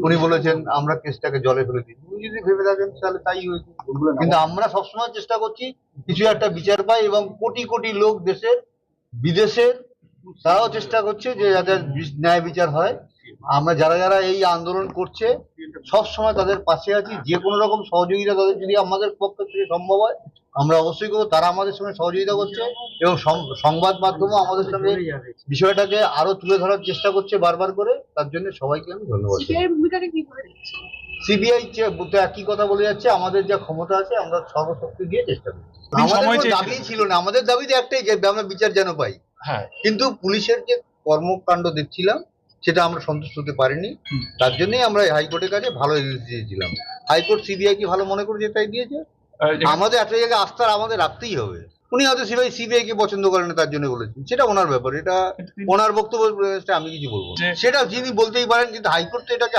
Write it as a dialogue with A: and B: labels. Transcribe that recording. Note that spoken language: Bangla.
A: উনি বলেছেন আমরা কেসটাকে জলে ফেলে দিই। উনি যদি ভেবে থাকেন তাহলে তাই হয়েছে, কিন্তু আমরা সবসময় চেষ্টা করছি কিছু একটা বিচার পাই, এবং কোটি কোটি লোক দেশের বিদেশের তারাও চেষ্টা করছে যে যাতে ন্যায় বিচার হয়। আমরা যারা যারা এই আন্দোলন করছে সব সময় তাদের পাশে আছি, যে কোনো রকম সহযোগিতা তাদের যদি আমাদের পক্ষ থেকে সম্ভব হয় আমরা অবশ্যই করবো। তারা আমাদের সঙ্গে সহযোগিতা করছে এবং সংবাদ মাধ্যমে আমাদের সঙ্গে বিষয়টাকে আরো তুলে ধরার চেষ্টা করছে বারবার করে। তার জন্য সবাইকে আমি ধন্যবাদ। সিবিআই একই কথা বলে যাচ্ছে, আমাদের যা ক্ষমতা আছে আমরা সর্বশক্তি দিয়ে চেষ্টা করি। আমাদের কোনো দাবি ছিল না, আমাদের দাবি তো একটাই যে আমরা বিচার যেন পাই।
B: হ্যাঁ,
A: কিন্তু পুলিশের যে কর্মকাণ্ড দেখছিলাম সেটা আমরা সন্তুষ্ট হতে পারিনি। তার জন্যই আমরা হাইকোর্টের কাছে ভালো এলিশ দিয়েছিলাম। হাইকোর্ট সিবিআই কি ভালো মনে করেছে তাই দিয়েছে। আমাদের একটা জায়গায় আস্থা আমাদের রাখতেই হবে। উনি হয়তো সিবিআই কে পছন্দ করেন না তার জন্য বলেছেন, সেটা ওনার ব্যাপার, এটা ওনার বক্তব্য, আমি কিছু বলবো না। সেটা যিনি বলতেই পারেন, কিন্তু হাইকোর্ট তো এটাকে